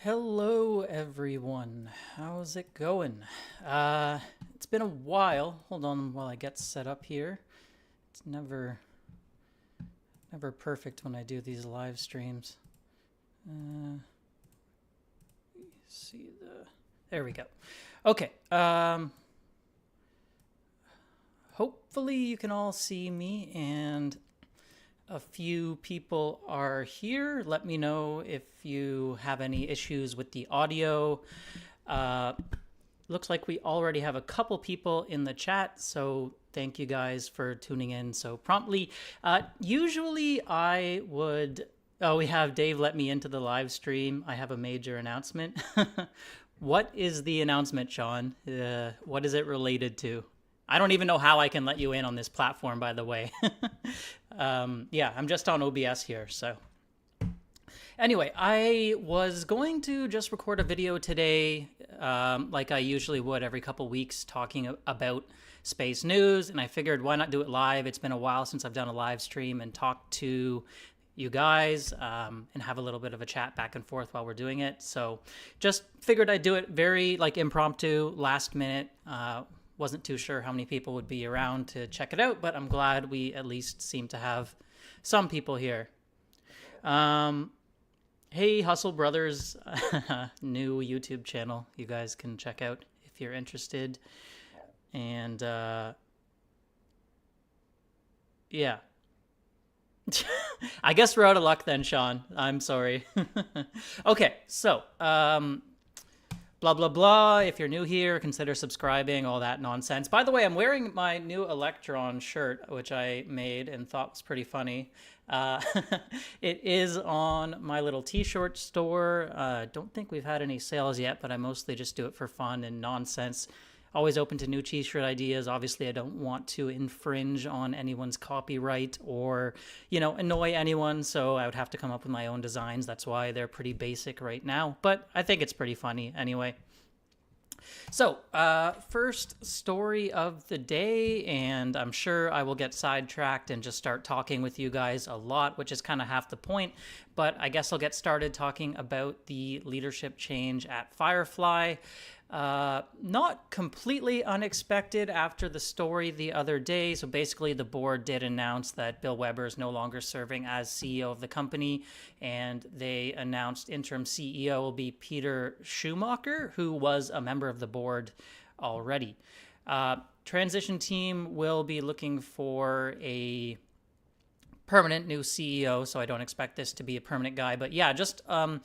Hello, everyone. How's it going? It's been a while. Hold on while I get set up here. It's never perfect when I do these live streams. See the. There we go. Okay. Hopefully you can all see me and a few people are here. Let me know if you have any issues with the audio. Looks like we already have a couple people in the chat, so thank you guys for tuning in so promptly. Usually I would... Oh, we have Dave let me into the live stream. I have a major announcement. What is the announcement, Sean? What is it related to? I don't even know how I can let you in on this platform, by the way. Yeah, I'm just on OBS here, so. Anyway, I was going to just record a video today, like I usually would every couple weeks, talking about space news, and I figured why not do it live? It's been a while since I've done a live stream and talked to you guys and have a little bit of a chat back and forth while we're doing it. So just figured I'd do it very like impromptu, last minute. Wasn't too sure how many people would be around to check it out, but I'm glad we at least seem to have some people here. Hey, Hustle Brothers, new YouTube channel you guys can check out if you're interested. And yeah. I guess we're out of luck then, Sean. I'm sorry. Okay, so blah, blah, blah. If you're new here, consider subscribing, all that nonsense. By the way, I'm wearing my new Electron shirt, which I made and thought was pretty funny. It is on my little t-shirt store. Don't think we've had any sales yet, but I mostly just do it for fun and nonsense. Always open to new t-shirt ideas. Obviously, I don't want to infringe on anyone's copyright or, annoy anyone. So I would have to come up with my own designs. That's why they're pretty basic right now. But I think it's pretty funny anyway. So, first story of the day, and I'm sure I will get sidetracked and just start talking with you guys a lot, which is kind of half the point. But I guess I'll get started talking about the leadership change at Firefly. Not completely unexpected after the story the other day. So basically the board did announce that Bill Weber is no longer serving as CEO of the company, and they announced interim CEO will be Peter Schumacher, who was a member of the board already. Transition team will be looking for a permanent new CEO, so I don't expect this to be a permanent guy. But yeah, just, a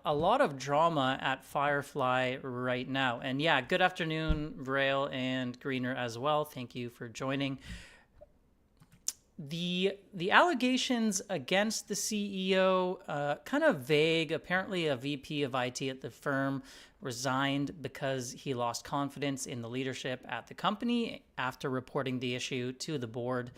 lot of drama at Firefly right now. And yeah, good afternoon, Vrail and Greener as well. Thank you for joining. The allegations against the CEO, kind of vague. Apparently a VP of IT at the firm resigned because he lost confidence in the leadership at the company after reporting the issue to the board.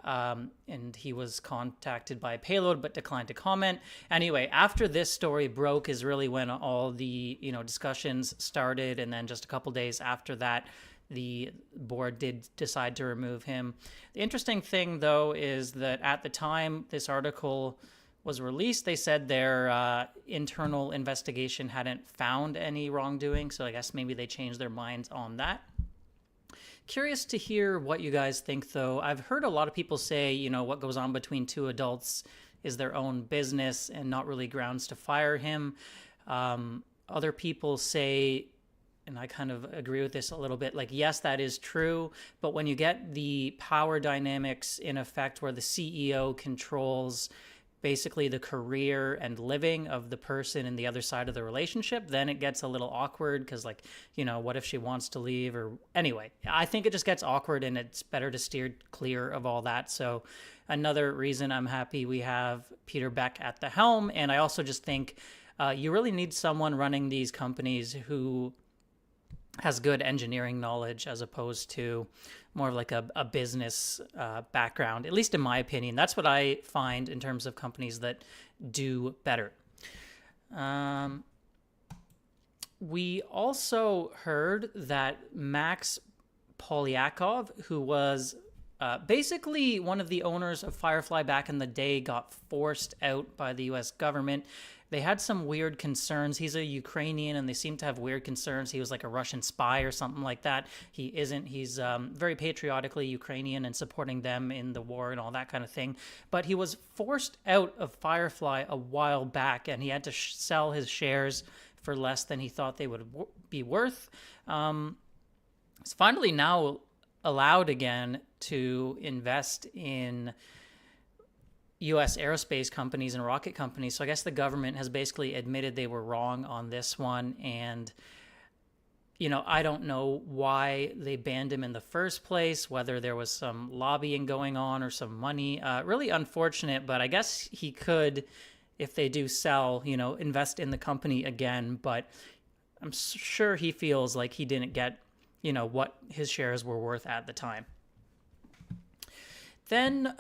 And he was contacted by Payload but declined to comment. Anyway, after this story broke is really when all the discussions started, and then just a couple days after that, the board did decide to remove him. The interesting thing, though, is that at the time this article was released, they said their internal investigation hadn't found any wrongdoing, so I guess maybe they changed their minds on that. Curious to hear what you guys think, though. I've heard a lot of people say, what goes on between two adults is their own business and not really grounds to fire him. Other people say, and I kind of agree with this a little bit, like, yes, that is true, but when you get the power dynamics in effect where the CEO controls basically the career and living of the person in the other side of the relationship, then it gets a little awkward because, what if she wants to leave? Or anyway, I think it just gets awkward, and it's better to steer clear of all that. So another reason I'm happy we have Peter Beck at the helm. And I also just think you really need someone running these companies who has good engineering knowledge as opposed to more of like a business background, at least in my opinion. That's what I find in terms of companies that do better. We also heard that Max Polyakov, who was Basically, one of the owners of Firefly back in the day got forced out by the U.S. government. They had some weird concerns. He's a Ukrainian, and they seem to have weird concerns. He was like a Russian spy or something like that. He isn't. He's very patriotically Ukrainian and supporting them in the war and all that kind of thing. But he was forced out of Firefly a while back, and he had to sell his shares for less than he thought they would be worth. It's finally now allowed again to invest in U.S. aerospace companies and rocket companies. So I guess the government has basically admitted they were wrong on this one. And, I don't know why they banned him in the first place, whether there was some lobbying going on or some money. Really unfortunate, but I guess he could, if they do sell, invest in the company again. But I'm sure he feels like he didn't get, what his shares were worth at the time. Then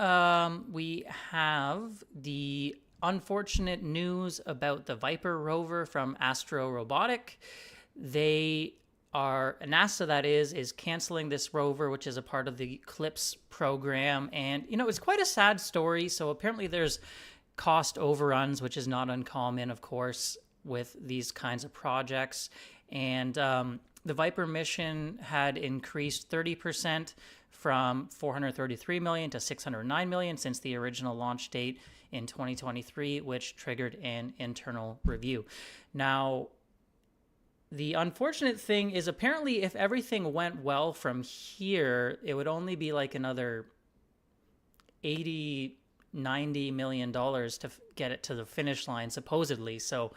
we have the unfortunate news about the Viper rover from Astro Robotic. NASA, that is canceling this rover, which is a part of the CLIPS program. And, it's quite a sad story. So apparently there's cost overruns, which is not uncommon, of course, with these kinds of projects. And the Viper mission had increased 30% from $433 million to $609 million since the original launch date in 2023, which triggered an internal review. Now, the unfortunate thing is apparently if everything went well from here, it would only be like another $90 million to get it to the finish line, supposedly. So,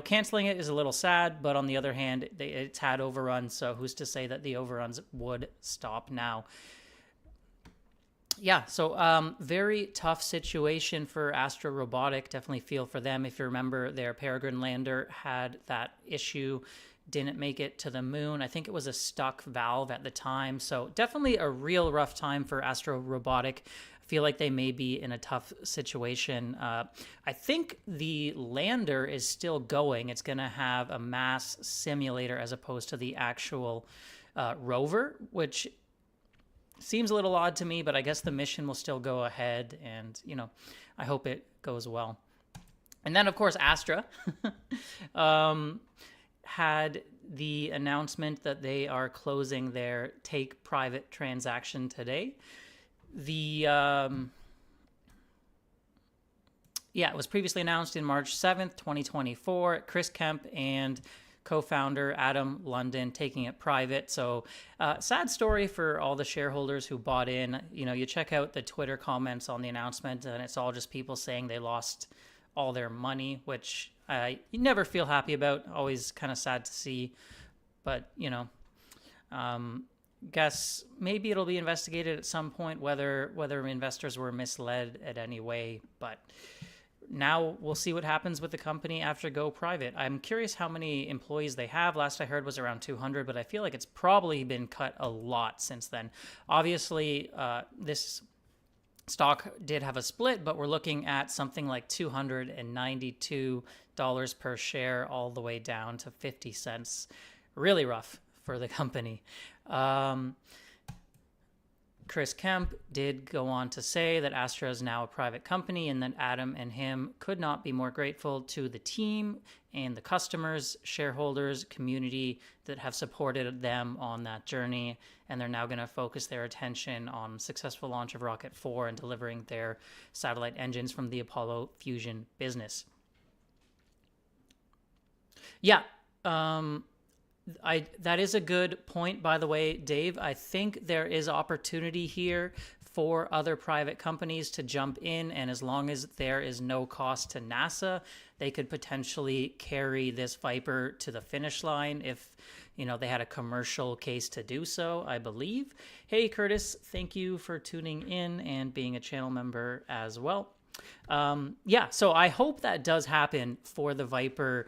canceling it is a little sad, but on the other hand, it's had overruns. So who's to say that the overruns would stop now? Yeah, so very tough situation for Astro Robotic. Definitely feel for them. If you remember, their Peregrine lander had that issue, didn't make it to the moon. I think it was a stuck valve at the time. So definitely a real rough time for Astro Robotic. I feel like they may be in a tough situation. I think the lander is still going. It's going to have a mass simulator as opposed to the actual rover, which seems a little odd to me, but I guess the mission will still go ahead, and, I hope it goes well. And then, of course, Astra had the announcement that they are closing their take-private transaction today. It was previously announced in March 7th, 2024. Chris Kemp and co-founder Adam London taking it private. So sad story for all the shareholders who bought in. You check out the Twitter comments on the announcement, and it's all just people saying they lost all their money, which you never feel happy about. Always kind of sad to see. But, guess maybe it'll be investigated at some point whether investors were misled in any way. But now we'll see what happens with the company after go private. I'm curious how many employees they have. Last I heard was around 200, but I feel like it's probably been cut a lot since then. Obviously, this stock did have a split, but we're looking at something like $292 per share all the way down to 50 cents. Really rough for the company. Chris Kemp did go on to say that Astra is now a private company and that Adam and him could not be more grateful to the team and the customers, shareholders, community that have supported them on that journey. And they're now going to focus their attention on successful launch of Rocket 4 and delivering their satellite engines from the Apollo Fusion business. Yeah. That is a good point, by the way, Dave. I think there is opportunity here for other private companies to jump in, and as long as there is no cost to NASA, they could potentially carry this Viper to the finish line if, they had a commercial case to do so, I believe. Hey, Curtis, thank you for tuning in and being a channel member as well. So I hope that does happen for the Viper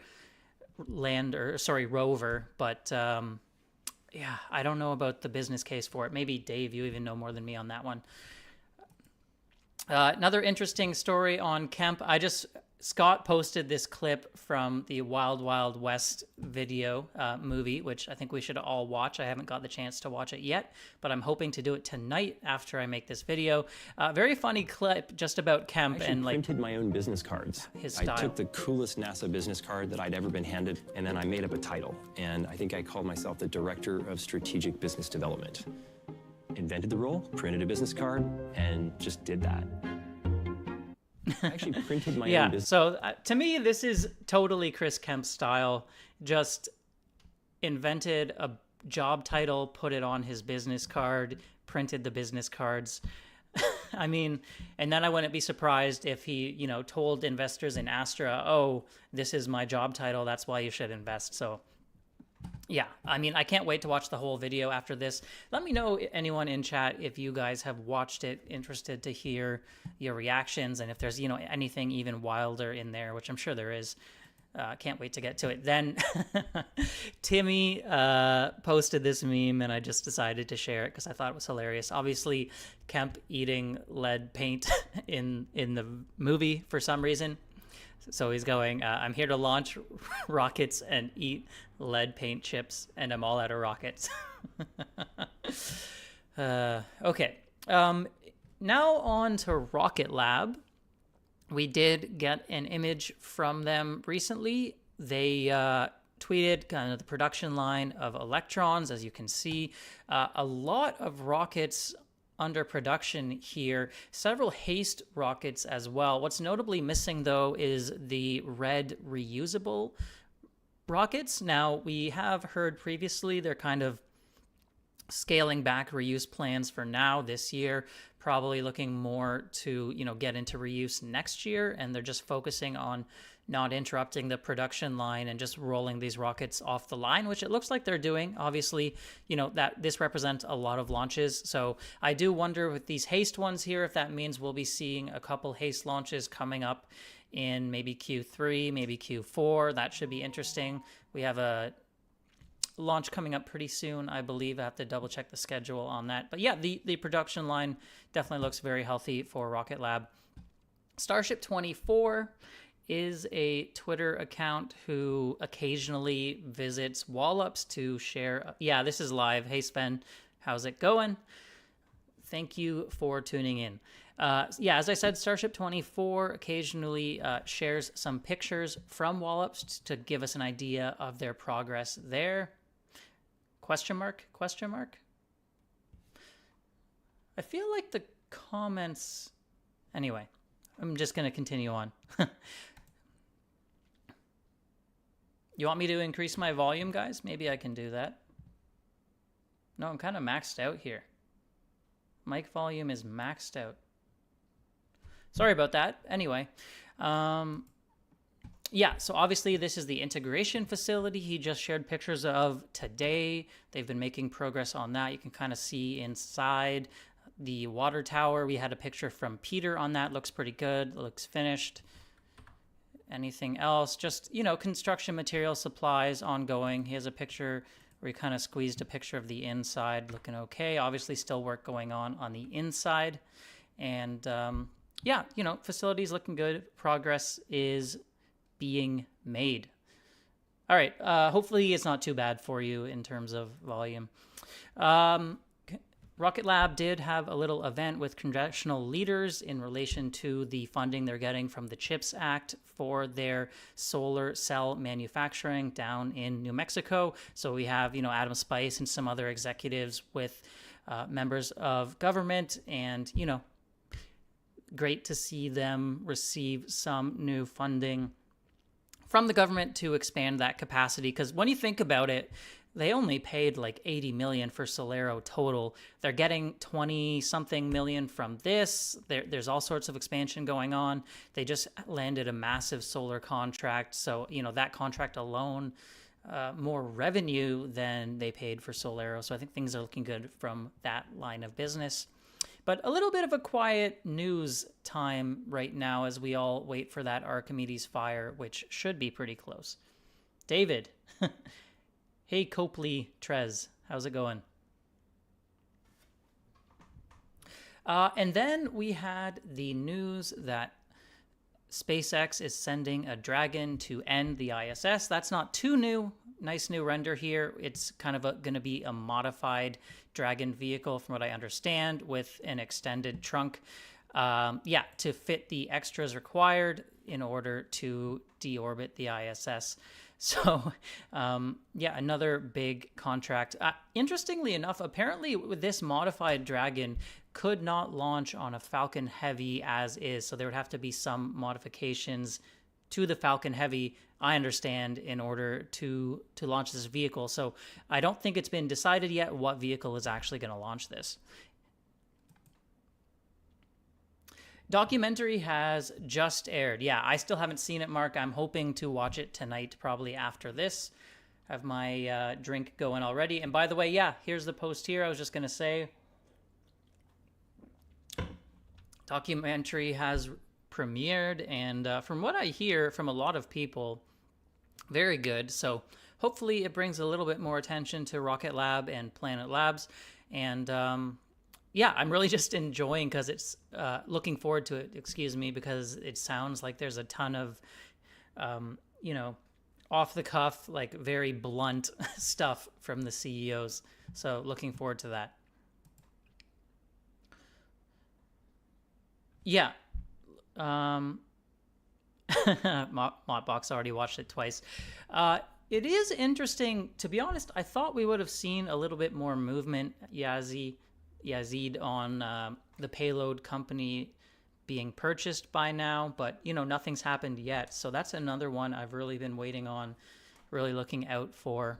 rover, but I don't know about the business case for it. Maybe Dave, you even know more than me on that one. Another interesting story on Kemp. I just Scott posted this clip from the Wild Wild West video movie, which I think we should all watch. I haven't got the chance to watch it yet, but I'm hoping to do it tonight after I make this video. Very funny clip just about Kemp and like printed my own business cards. His style. I took the coolest NASA business card that I'd ever been handed, and then I made up a title. And I think I called myself the Director of Strategic Business Development. Invented the role, printed a business card, and just did that. I actually printed my own business. So to me, this is totally Chris Kemp's style. Just invented a job title, put it on his business card, printed the business cards. I mean, and then I wouldn't be surprised if he, you know, told investors in Astra, oh, this is my job title, that's why you should invest. So yeah, I mean, I can't wait to watch the whole video after this. Let me know, anyone in chat, if you guys have watched it, interested to hear your reactions, and if there's, you know, anything even wilder in there, which I'm sure there is. Can't wait to get to it. Then Timmy posted this meme, and I just decided to share it because I thought it was hilarious. Obviously, Kemp eating lead paint in the movie for some reason. So he's going, I'm here to launch rockets and eat lead paint chips, and I'm all out of rockets. Okay. Now on to Rocket Lab. We did get an image from them recently. They tweeted kind of the production line of Electrons, as you can see. A lot of rockets under production here, several HASTE rockets as well. What's notably missing, though, is the red reusable rockets. Now, we have heard previously they're kind of scaling back reuse plans for now this year, probably looking more to, you know, get into reuse next year, and they're just focusing on not interrupting the production line and just rolling these rockets off the line, which it looks like they're doing. Obviously, you know, that this represents a lot of launches. So I do wonder with these HASTE ones here, if that means we'll be seeing a couple HASTE launches coming up in maybe Q3, maybe Q4. That should be interesting. We have a launch coming up pretty soon, I believe. I have to double check the schedule on that. But yeah, the production line definitely looks very healthy for Rocket Lab. Starship 24 is a Twitter account who occasionally visits Wallops to share. Yeah, this is live. Hey, Sven, how's it going? Thank you for tuning in. Yeah, as I said, Starship 24 occasionally shares some pictures from Wallops to give us an idea of their progress there. Question mark? Question mark? I feel like the comments... Anyway, I'm just going to continue on. You want me to increase my volume, guys? Maybe I can do that. No, I'm kind of maxed out here. Mic volume is maxed out. Sorry about that. Anyway, yeah, so obviously this is the integration facility he just shared pictures of today. They've been making progress on that. You can kind of see inside the water tower. We had a picture from Peter on that. Looks pretty good. Looks finished. Anything else? Just, you know, construction material supplies ongoing. He has a picture where he kind of squeezed a picture of the inside. Looking okay. Obviously still work going on the inside. And yeah, you know, facilities looking good. Progress is being made. All right. Hopefully it's not too bad for you in terms of volume. Rocket Lab did have a little event with congressional leaders in relation to the funding they're getting from the CHIPS Act for their solar cell manufacturing down in New Mexico. So we have, you know, Adam Spice and some other executives with members of government, and, you know, great to see them receive some new funding from the government to expand that capacity. Because when you think about it, they only paid like $80 million for Solero total. They're getting 20-something million from this. There's all sorts of expansion going on. They just landed a massive solar contract. So, you know, that contract alone, more revenue than they paid for Solero. So I think things are looking good from that line of business. But a little bit of a quiet news time right now as we all wait for that Archimedes fire, which should be pretty close. David. Hey, Copley Trez, how's it going? And then we had the news that SpaceX is sending a Dragon to end the ISS. That's not too new. Nice new render here. It's kind of going to be a modified Dragon vehicle, from what I understand, with an extended trunk. Yeah, to fit the extras required in order to deorbit the ISS. So, yeah, another big contract. Interestingly enough, apparently with this modified Dragon could not launch on a Falcon Heavy as is. So there would have to be some modifications to the Falcon Heavy, I understand, in order to launch this vehicle. So I don't think it's been decided yet what vehicle is actually going to launch this. Documentary has just aired. Yeah, I still haven't seen it, Mark. I'm hoping to watch it tonight, probably after this. Have my drink going already. And by the way, yeah, here's the post here. I was just going to say, documentary has premiered, and from what I hear from a lot of people, very good. So hopefully it brings a little bit more attention to Rocket Lab and Planet Labs. And yeah, I'm really just enjoying, because it's looking forward to it, because it sounds like there's a ton of, you know, off the cuff, like very blunt stuff from the CEOs. So looking forward to that. Yeah. Mottbox already watched it twice. It is interesting, to be honest. I thought we would have seen a little bit more movement, Yazid, on the payload company being purchased by now, but you know, nothing's happened yet. So that's another one I've really been waiting on, really looking out for.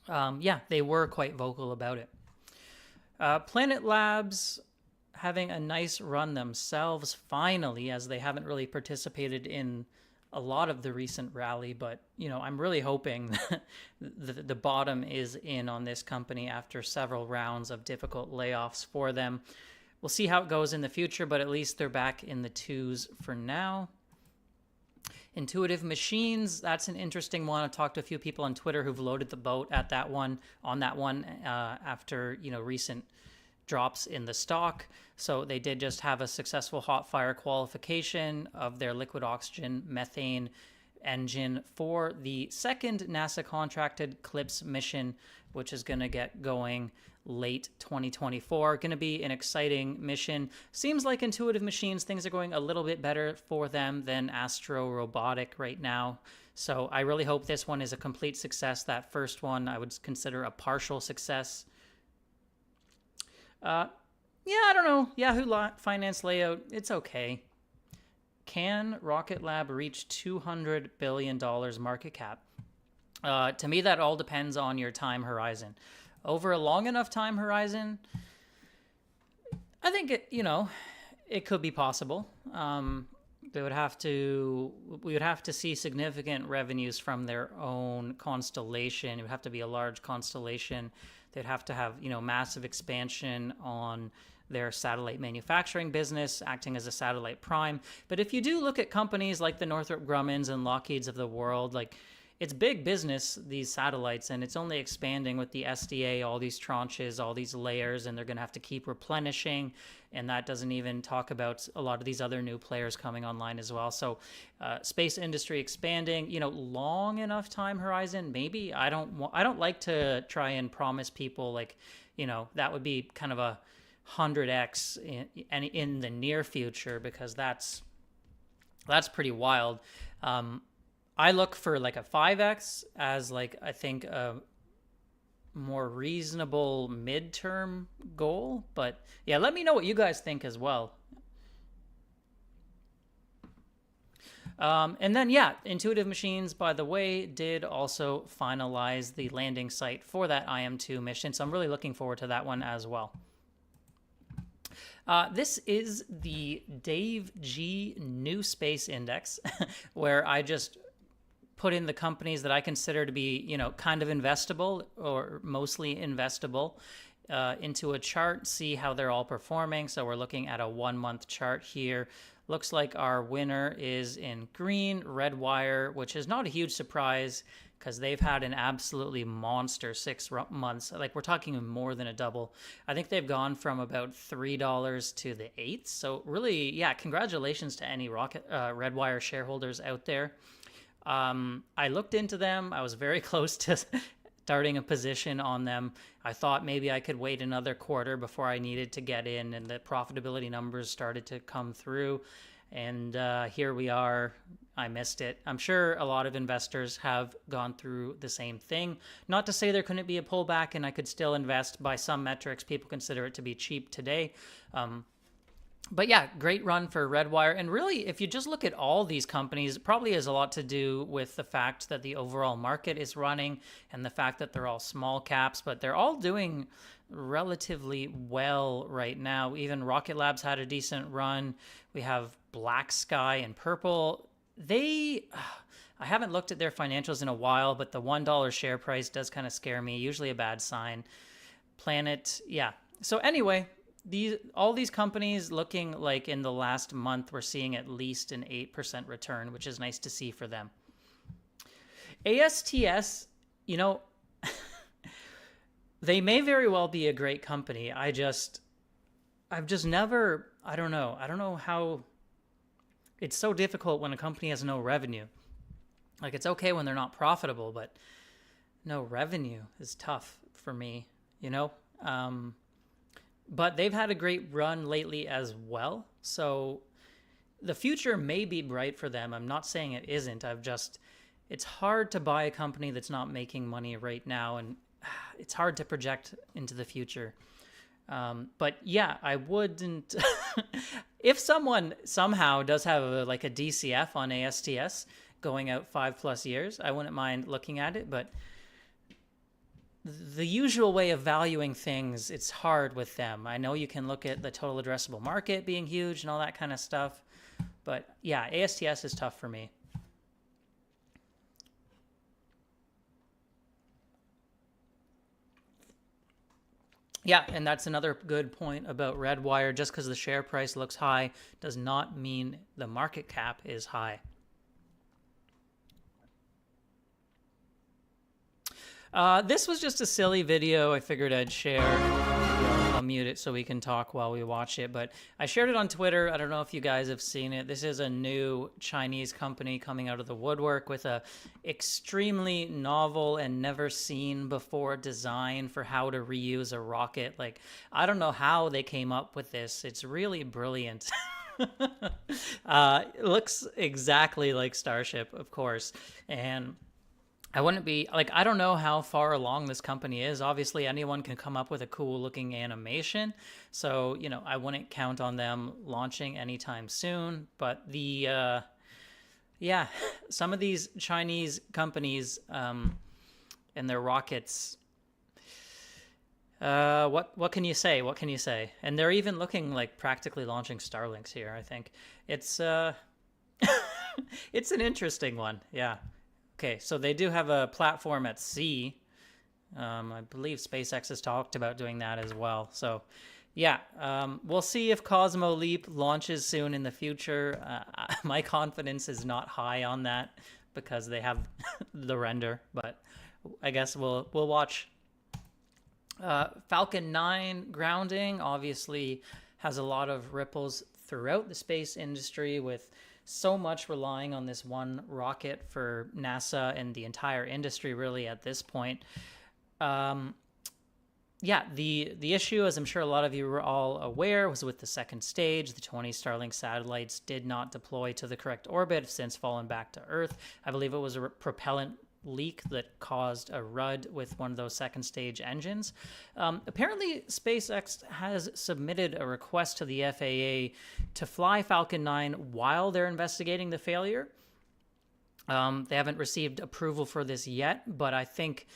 Yeah, they were quite vocal about it. Planet Labs having a nice run themselves, finally, as they haven't really participated in a lot of the recent rally. But, you know, I'm really hoping that the bottom is in on this company after several rounds of difficult layoffs for them. We'll see how it goes in the future, but at least they're back in the twos for now. Intuitive Machines, that's an interesting one. I've talked to a few people on Twitter who've loaded the boat at that one, after, you know, recent drops in the stock. So they did just have a successful hot fire qualification of their liquid oxygen methane engine for the second NASA contracted CLIPS mission, which is going to get going late 2024. Going to be an exciting mission. Seems like Intuitive Machines, things are going a little bit better for them than Astro Robotic right now. So I really hope this one is a complete success. That first one I would consider a partial success. Yeah, I don't know. Yahoo Finance layout, it's okay. Can Rocket Lab reach $200 billion market cap? To me, that all depends on your time horizon. Over a long enough time horizon, I think it could be possible. We would have to see significant revenues from their own constellation. It would have to be a large constellation. They'd have to have, massive expansion on their satellite manufacturing business, acting as a satellite prime. But if you do look at companies like the Northrop Grummans and Lockheeds of the world, like, it's big business, these satellites, and it's only expanding with the SDA, all these tranches, all these layers, and they're going to have to keep replenishing. And that doesn't even talk about a lot of these other new players coming online as well. So space industry expanding, long enough time horizon, maybe. I don't like to try and promise people that would be kind of a 100x in the near future, because that's pretty wild. I look for like a 5x as I think a more reasonable midterm goal. But yeah, let me know what you guys think as well. And then, yeah, Intuitive Machines, by the way, did also finalize the landing site for that IM-2 mission. So I'm really looking forward to that one as well. This is the Dave G New Space Index, where I just put in the companies that I consider to be, kind of investable or mostly investable into a chart, see how they're all performing. So we're looking at a 1-month chart here. Looks like our winner is in green, Redwire, which is not a huge surprise because they've had an absolutely monster 6 months. Like, we're talking more than a double. I think they've gone from about $3 to the 8s. So really, yeah, congratulations to any Redwire shareholders out there. I looked into them. I was very close to starting a position on them. I thought maybe I could wait another quarter before I needed to get in, and the profitability numbers started to come through. And here we are. I missed it. I'm sure a lot of investors have gone through the same thing. Not to say there couldn't be a pullback and I could still invest. By some metrics, people consider it to be cheap today. But yeah, great run for Redwire. And really, if you just look at all these companies, it probably has a lot to do with the fact that the overall market is running and the fact that they're all small caps, but they're all doing relatively well right now. Even Rocket Lab's had a decent run. We have Black Sky and Purple. I haven't looked at their financials in a while, but the $1 share price does kind of scare me, usually a bad sign. Planet, yeah. So anyway, all these companies looking like in the last month, we're seeing at least an 8% return, which is nice to see for them. ASTS, they may very well be a great company. I've just never, I don't know how, it's so difficult when a company has no revenue. Like, it's okay when they're not profitable, but no revenue is tough for me, But they've had a great run lately as well. So the future may be bright for them. I'm not saying it isn't. It's hard to buy a company that's not making money right now, and it's hard to project into the future. But yeah, I wouldn't. If someone somehow does have a DCF on ASTS going out 5+ years, I wouldn't mind looking at it. But the usual way of valuing things, it's hard with them. I know you can look at the total addressable market being huge and all that kind of stuff. But yeah, ASTS is tough for me. Yeah, and that's another good point about Redwire. Just because the share price looks high does not mean the market cap is high. This was just a silly video I figured I'd share. I'll mute it so we can talk while we watch it. But I shared it on Twitter. I don't know if you guys have seen it. This is a new Chinese company coming out of the woodwork with a extremely novel and never seen before design for how to reuse a rocket. Like, I don't know how they came up with this. It's really brilliant. It looks exactly like Starship, of course. And I wouldn't be I don't know how far along this company is. Obviously, anyone can come up with a cool looking animation. So, I wouldn't count on them launching anytime soon. But some of these Chinese companies and their rockets, what can you say? What can you say? And they're even looking like practically launching Starlinks here, I think. It's it's an interesting one, yeah. Okay, so they do have a platform at sea. I believe SpaceX has talked about doing that as well. So, yeah, we'll see if Cosmo Leap launches soon in the future. My confidence is not high on that because they have the render, but I guess we'll watch. Falcon 9 grounding obviously has a lot of ripples throughout the space industry, with so much relying on this one rocket for NASA and the entire industry really at this point. The issue, as I'm sure a lot of you were all aware, was with the second stage. The 20 Starlink satellites did not deploy to the correct orbit, have since fallen back to Earth. I believe it was a propellant leak that caused a RUD with one of those second stage engines. Apparently, SpaceX has submitted a request to the FAA to fly Falcon 9 while they're investigating the failure. They haven't received approval for this yet, but I think,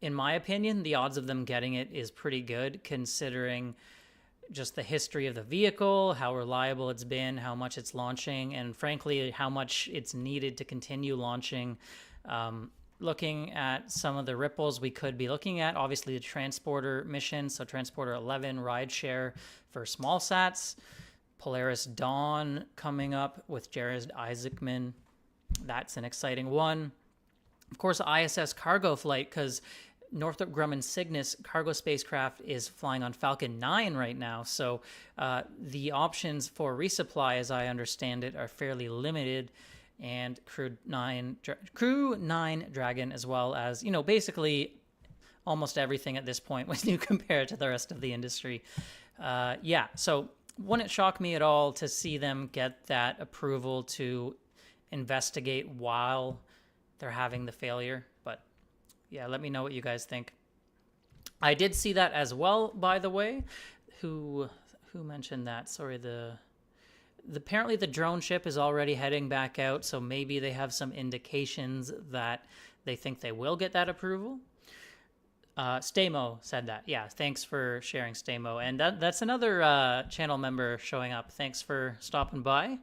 in my opinion, the odds of them getting it is pretty good, considering just the history of the vehicle, how reliable it's been, how much it's launching, and frankly, how much it's needed to continue launching. Looking at some of the ripples we could be looking at, obviously the transporter mission, so Transporter 11 rideshare for small sats, Polaris Dawn coming up with Jared Isaacman. That's an exciting one. of course, ISS cargo flight, because Northrop Grumman's Cygnus cargo spacecraft is flying on Falcon 9 right now. So the options for resupply, as I understand it, are fairly limited. And Crew 9 Dragon, as well as, basically almost everything at this point when you compare it to the rest of the industry. So wouldn't shock me at all to see them get that approval to investigate while they're having the failure. But yeah, let me know what you guys think. I did see that as well, by the way. Who mentioned that? Sorry, apparently the drone ship is already heading back out, so maybe they have some indications that they think they will get that approval. Stamo said that. Yeah, thanks for sharing, Stamo. And that's another channel member showing up. Thanks for stopping by.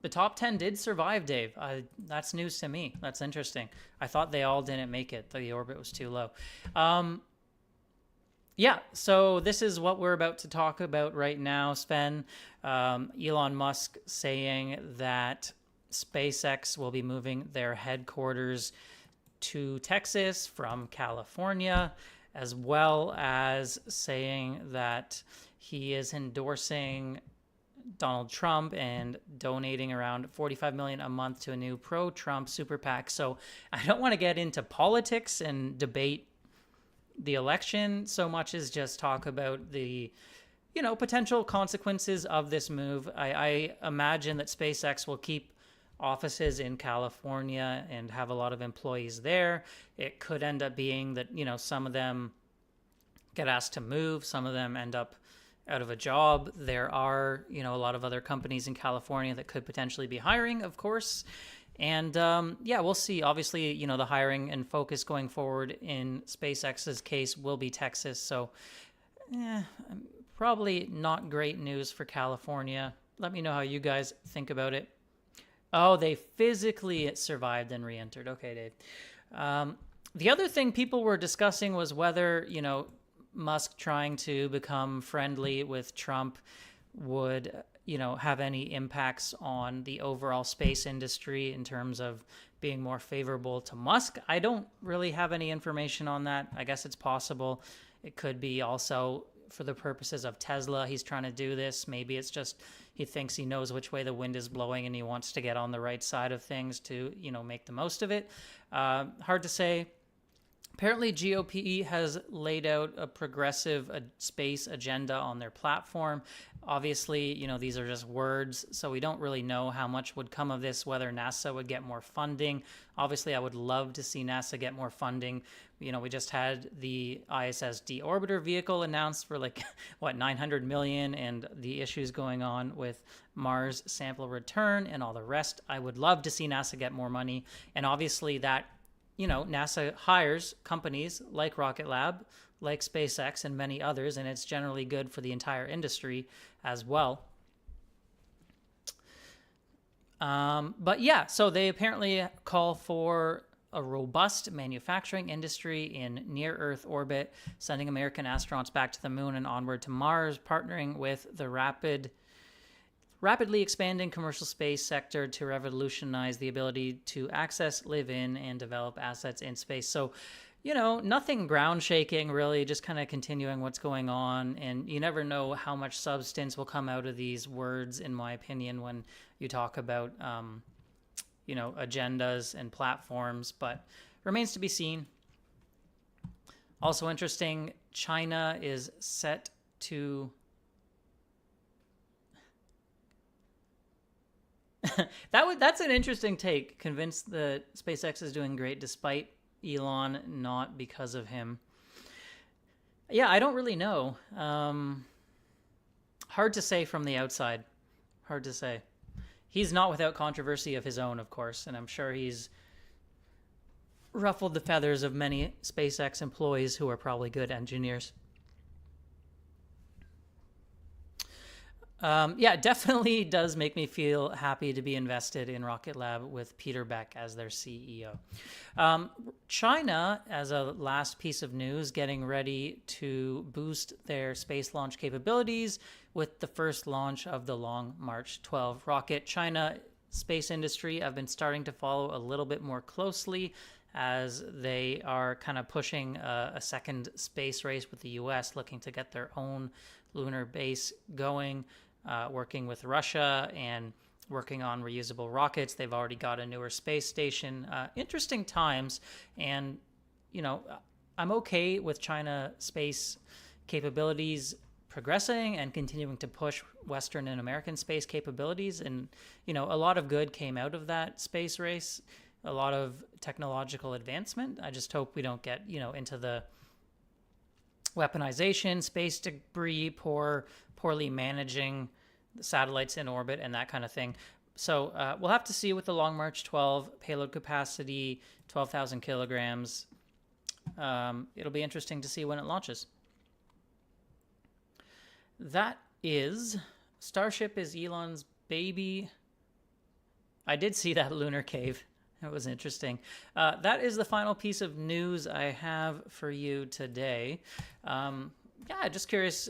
The top 10 did survive, Dave. That's news to me. That's interesting. I thought they all didn't make it. The orbit was too low. So this is what we're about to talk about right now, Sven. Elon Musk saying that SpaceX will be moving their headquarters to Texas from California, as well as saying that he is endorsing Donald Trump and donating around $45 million a month to a new pro-Trump super PAC. So I don't want to get into politics and debate the election so much as just talk about the, potential consequences of this move. I imagine that SpaceX will keep offices in California and have a lot of employees there. It could end up being that, some of them get asked to move, some of them end up out of a job. There are, a lot of other companies in California that could potentially be hiring, of course. And we'll see. Obviously, the hiring and focus going forward in SpaceX's case will be Texas. So probably not great news for California. Let me know how you guys think about it. Oh, they physically survived and re-entered. Okay, Dave. The other thing people were discussing was whether, Musk trying to become friendly with Trump would, have any impacts on the overall space industry in terms of being more favorable to Musk. I don't really have any information on that. I guess it's possible. It could be also for the purposes of Tesla. He's trying to do this. Maybe it's just he thinks he knows which way the wind is blowing and he wants to get on the right side of things to, make the most of it. Hard to say. Apparently, GOP has laid out a progressive space agenda on their platform. Obviously, these are just words, so we don't really know how much would come of this, whether NASA would get more funding. Obviously, I would love to see NASA get more funding. We just had the ISS deorbiter vehicle announced for $900 million, and the issues going on with Mars sample return and all the rest. I would love to see NASA get more money, and obviously that NASA hires companies like Rocket Lab, like SpaceX, and many others, and it's generally good for the entire industry as well. So they apparently call for a robust manufacturing industry in near-Earth orbit, sending American astronauts back to the moon and onward to Mars, partnering with the rapidly expanding commercial space sector to revolutionize the ability to access, live in, and develop assets in space. So, nothing ground shaking, really, just kind of continuing what's going on. And you never know how much substance will come out of these words, in my opinion, when you talk about, agendas and platforms, but remains to be seen. Also interesting, China is set to that's an interesting take. Convinced that SpaceX is doing great despite Elon, not because of him. Yeah, I don't really know. Hard to say from the outside. Hard to say. He's not without controversy of his own, of course, and I'm sure he's ruffled the feathers of many SpaceX employees who are probably good engineers. Definitely does make me feel happy to be invested in Rocket Lab with Peter Beck as their CEO. China, as a last piece of news, getting ready to boost their space launch capabilities with the first launch of the Long March 12 rocket. China space industry I've been starting to follow a little bit more closely, as they are kind of pushing a second space race with the US, looking to get their own lunar base going, working with Russia and working on reusable rockets. They've already got a newer space station. Interesting times. And, you know, I'm okay with China space capabilities progressing and continuing to push Western and American space capabilities. And, you know, a lot of good came out of that space race, a lot of technological advancement. I just hope we don't get, you know, into the weaponization, space debris, poorly managing the satellites in orbit and that kind of thing. So we'll have to see with the Long March 12 payload capacity, 12,000 kilograms. It'll be interesting to see when it launches. That is, Starship is Elon's baby. I did see that lunar cave. That was interesting. That is the final piece of news I have for you today. Yeah, just curious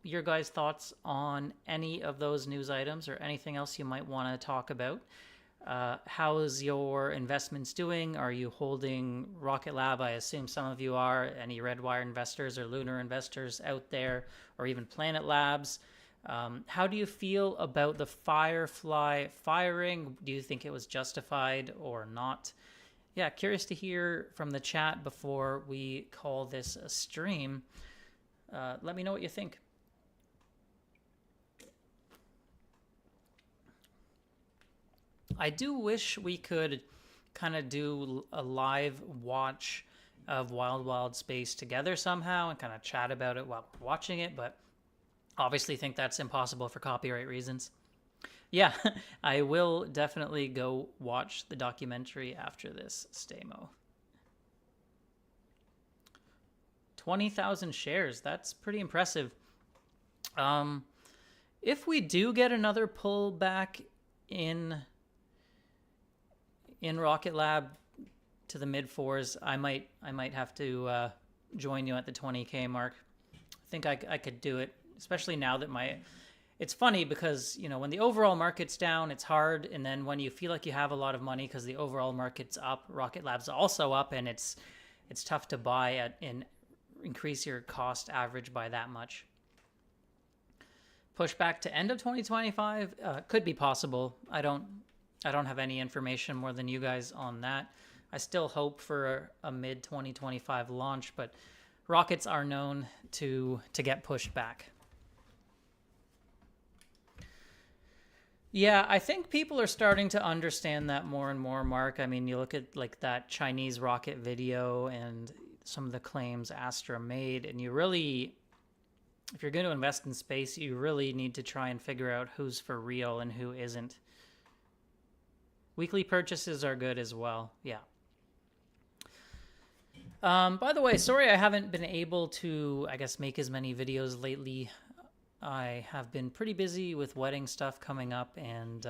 your guys' thoughts on any of those news items or anything else you might want to talk about. How's your investments doing? Are you holding Rocket Lab? I assume some of you are. Any Redwire investors or lunar investors out there, or even Planet Labs? How do you feel about the Firefly firing? Do you think it was justified or not? Yeah, curious to hear from the chat before we call this a stream. Let me know what you think. I do wish we could kind of do a live watch of Wild Wild Space together somehow and kind of chat about it while we're watching it, but obviously think that's impossible for copyright reasons. Yeah, I will definitely go watch the documentary after this, Stamo. 20,000 shares, that's pretty impressive. If we do get another pullback in Rocket Lab to the mid fours, I might have to join you at the 20K mark. I think I could do it, especially now that it's funny because, you know, when the overall market's down, it's hard. And then when you feel like you have a lot of money because the overall market's up, Rocket Lab's also up, and it's tough to buy and increase your cost average by that much. Push back to end of 2025 could be possible. I don't have any information more than you guys on that. I still hope for a mid 2025 launch, but rockets are known to get pushed back. Yeah, I think people are starting to understand that more and more, Mark. I mean, you look at like that Chinese rocket video and some of the claims Astra made, and you really, if you're going to invest in space, you really need to try and figure out who's for real and who isn't. Weekly purchases are good as well. Yeah. By the way, sorry I haven't been able to, I guess, make as many videos lately. I have been pretty busy with wedding stuff coming up, and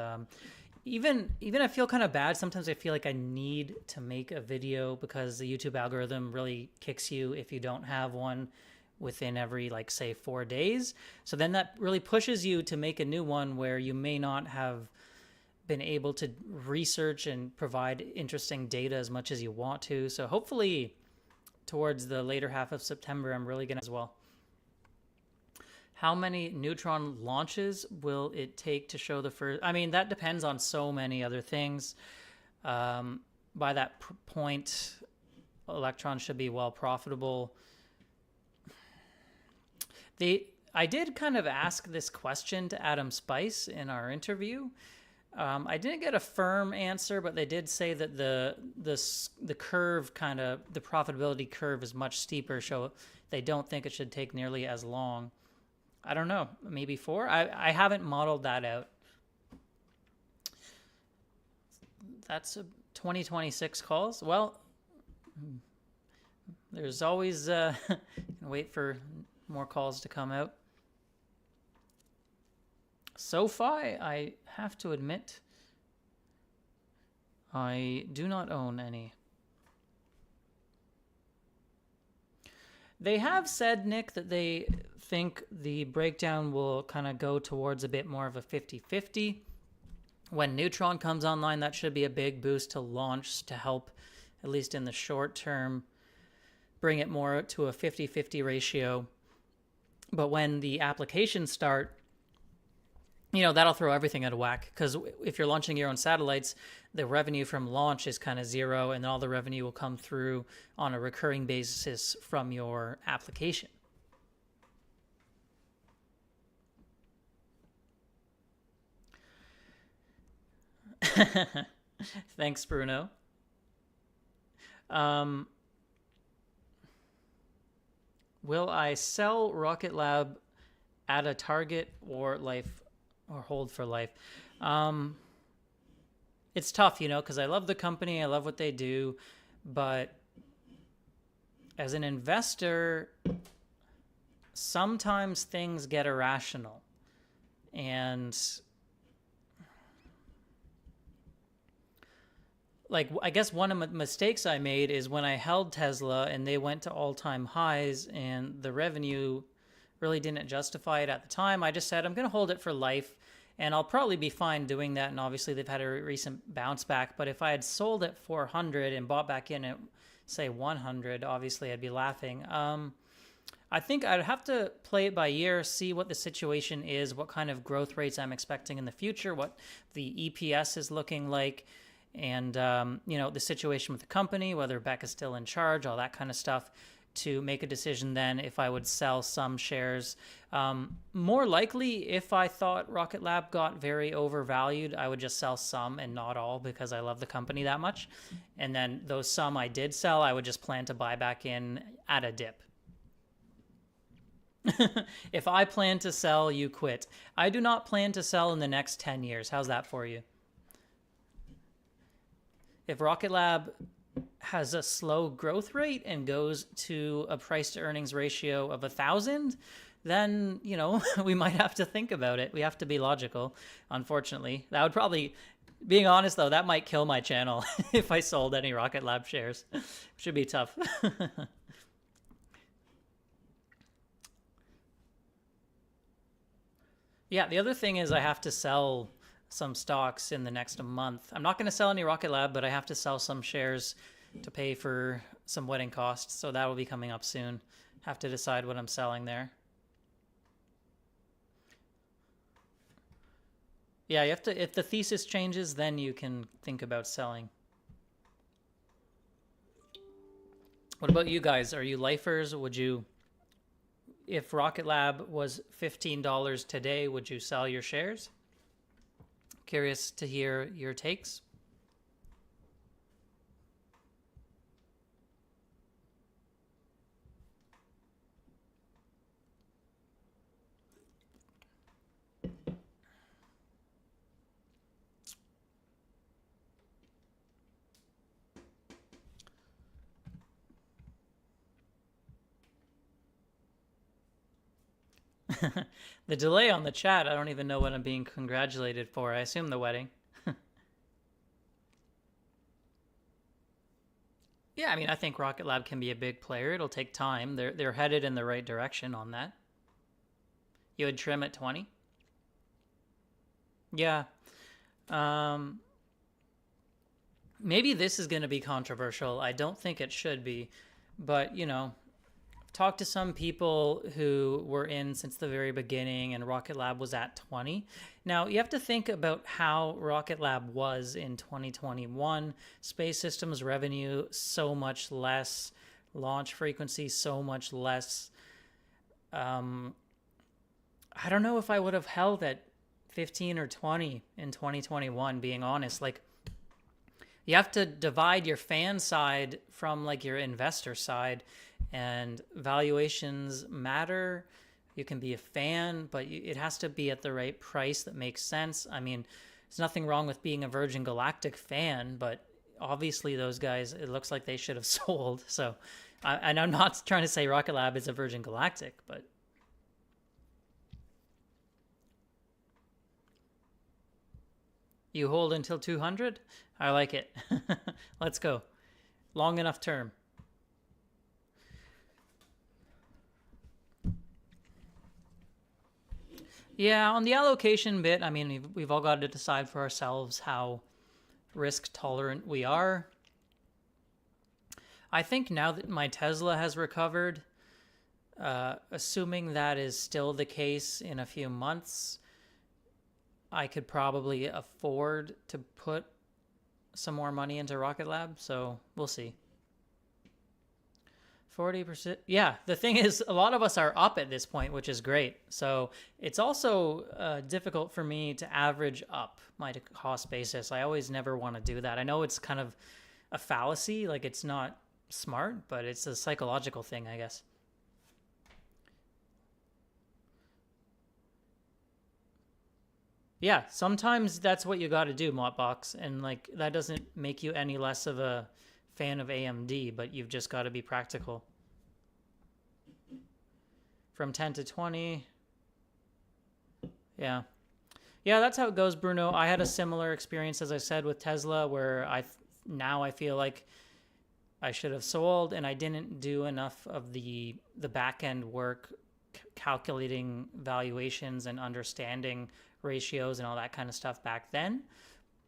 even I feel kind of bad. Sometimes I feel like I need to make a video because the YouTube algorithm really kicks you if you don't have one within every, like, say 4 days. So then that really pushes you to make a new one where you may not have been able to research and provide interesting data as much as you want to. So hopefully towards the later half of September, I'm really going to as well. How many Neutron launches will it take to show the first? I mean, that depends on so many other things. By that point, Electron should be well profitable. I did kind of ask this question to Adam Spice in our interview. I didn't get a firm answer, but they did say that the curve, kind of the profitability curve, is much steeper, so they don't think it should take nearly as long. I don't know, maybe 4? I haven't modeled that out. That's a 2026 calls. Well, there's always wait for more calls to come out. SoFi, I have to admit, I do not own any. They have said, Nick, that they think the breakdown will kind of go towards a bit more of a 50-50. When Neutron comes online, that should be a big boost to launch to help, at least in the short term, bring it more to a 50-50 ratio. But when the applications start, that'll throw everything out of whack, because if you're launching your own satellites, the revenue from launch is kind of zero, and all the revenue will come through on a recurring basis from your application. Thanks, Bruno. Will I sell Rocket Lab at a target or hold for life? It's tough, because I love the company, I love what they do, but as an investor, sometimes things get irrational. And I guess one of the mistakes I made is when I held Tesla and they went to all-time highs and the revenue really didn't justify it at the time. I just said, I'm going to hold it for life, and I'll probably be fine doing that. And obviously they've had a recent bounce back, but if I had sold at 400 and bought back in at, say, 100, obviously I'd be laughing. I think I'd have to play it by ear, see what the situation is, what kind of growth rates I'm expecting in the future, what the EPS is looking like, and the situation with the company, whether Beck is still in charge, all that kind of stuff, to make a decision then if I would sell some shares. More likely, if I thought Rocket Lab got very overvalued, I would just sell some and not all, because I love the company that much. And then those some I did sell, I would just plan to buy back in at a dip. If I plan to sell, you quit. I do not plan to sell in the next 10 years. How's that for you? If Rocket Lab has a slow growth rate and goes to a price to earnings ratio of 1,000, then, we might have to think about it. We have to be logical, unfortunately. That would probably, being honest though, that might kill my channel if I sold any Rocket Lab shares. Should be tough. Yeah, the other thing is I have to sell some stocks in the next month. I'm not going to sell any Rocket Lab, but I have to sell some shares to pay for some wedding costs, so that will be coming up soon. Have to decide what I'm selling there. Yeah, you have to, if the thesis changes, then you can think about selling. What about you guys? Are you lifers? If Rocket Lab was $15 today, would you sell your shares? Curious to hear your takes. The delay on the chat, I don't even know what I'm being congratulated for. I assume the wedding. Yeah, I think Rocket Lab can be a big player. It'll take time. They're headed in the right direction on that. You would trim at 20? Yeah. Maybe this is going to be controversial. I don't think it should be, but talked to some people who were in since the very beginning, and Rocket Lab was at 20. Now, you have to think about how Rocket Lab was in 2021. Space Systems revenue, so much less. Launch frequency, so much less. I don't know if I would have held at 15 or 20 in 2021, being honest. You have to divide your fan side from your investor side, and valuations matter. You can be a fan, but it has to be at the right price that makes sense. There's nothing wrong with being a Virgin Galactic fan, but obviously those guys, it looks like they should have sold. So, and I'm not trying to say Rocket Lab is a Virgin Galactic, but you hold until 200? I like it. Let's go. Long enough term. Yeah, on the allocation bit, I mean, we've all got to decide for ourselves how risk tolerant we are. I think now that my Tesla has recovered, assuming that is still the case in a few months, I could probably afford to put some more money into Rocket Lab. So we'll see. 40%. Yeah, the thing is, a lot of us are up at this point, which is great. So it's also difficult for me to average up my cost basis. I always never want to do that. I know it's kind of a fallacy, like it's not smart, but it's a psychological thing, I guess. Yeah, sometimes that's what you got to do, Motbox, and like that doesn't make you any less of a fan of AMD, but you've just got to be practical. From 10 to 20. Yeah. Yeah, that's how it goes, Bruno. I had a similar experience, as I said, with Tesla, where now I feel like I should have sold, and I didn't do enough of the back end work, calculating valuations and understanding ratios and all that kind of stuff back then.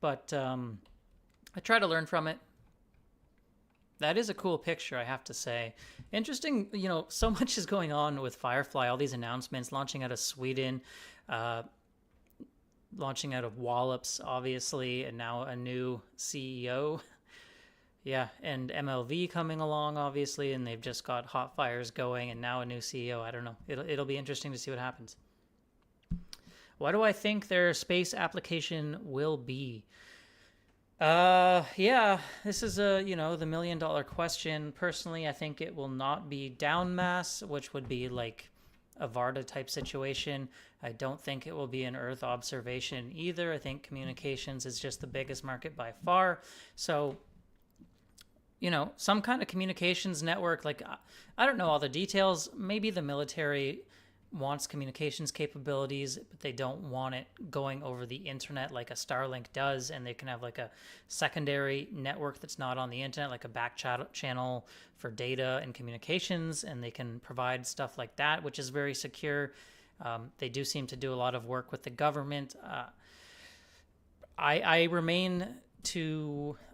But I try to learn from it. That is a cool picture, I have to say. Interesting, so much is going on with Firefly, all these announcements, launching out of Sweden, launching out of Wallops, obviously, and now a new CEO. Yeah, and MLV coming along, obviously, and they've just got hot fires going, and now a new CEO. I don't know. It'll be interesting to see what happens. What do I think their space application will be? Yeah, this is the $1 million question. Personally, I think it will not be down mass, which would be like a Varda type situation. I don't think it will be an Earth observation either. I think communications is just the biggest market by far. So, some kind of communications network, like, I don't know all the details. Maybe the military wants communications capabilities, but they don't want it going over the internet like a Starlink does, and they can have like a secondary network that's not on the internet, like a back channel for data and communications, and they can provide stuff like that, which is very secure. They do seem to do a lot of work with the government.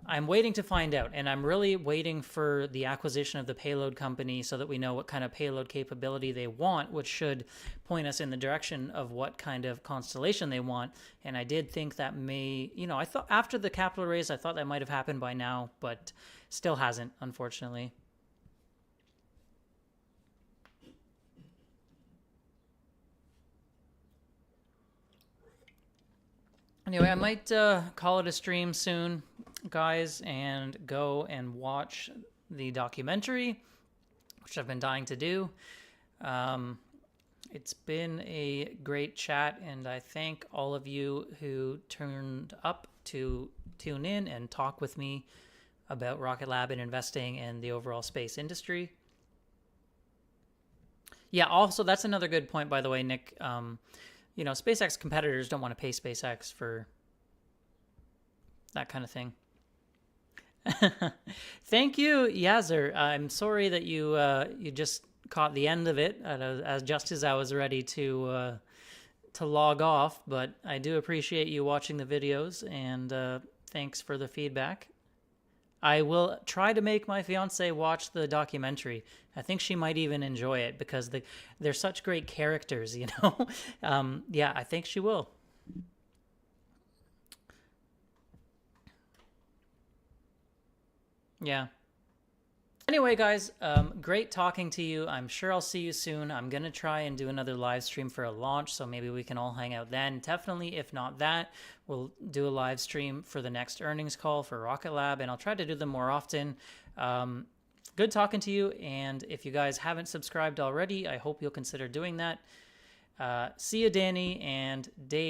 I'm waiting to find out, and I'm really waiting for the acquisition of the payload company so that we know what kind of payload capability they want, which should point us in the direction of what kind of constellation they want. And I did think that I thought after the capital raise, I thought that might have happened by now, but still hasn't, unfortunately. Anyway, I might call it a stream soon, guys, and go and watch the documentary, which I've been dying to do. It's been a great chat, and I thank all of you who turned up to tune in and talk with me about Rocket Lab and investing in the overall space industry. Yeah, also, that's another good point, by the way, Nick. SpaceX competitors don't want to pay SpaceX for that kind of thing. Thank you, Yazzer. I'm sorry that you just caught the end of it just as I was ready to log off, but I do appreciate you watching the videos, and thanks for the feedback. I will try to make my fiance watch the documentary. I think she might even enjoy it because they're such great characters, Yeah, I think she will. Yeah. Anyway, guys, great talking to you. I'm sure I'll see you soon. I'm going to try and do another live stream for a launch, so maybe we can all hang out then. Definitely, if not that, we'll do a live stream for the next earnings call for Rocket Lab, and I'll try to do them more often. Good talking to you, and if you guys haven't subscribed already, I hope you'll consider doing that. See you, Danny and Dave.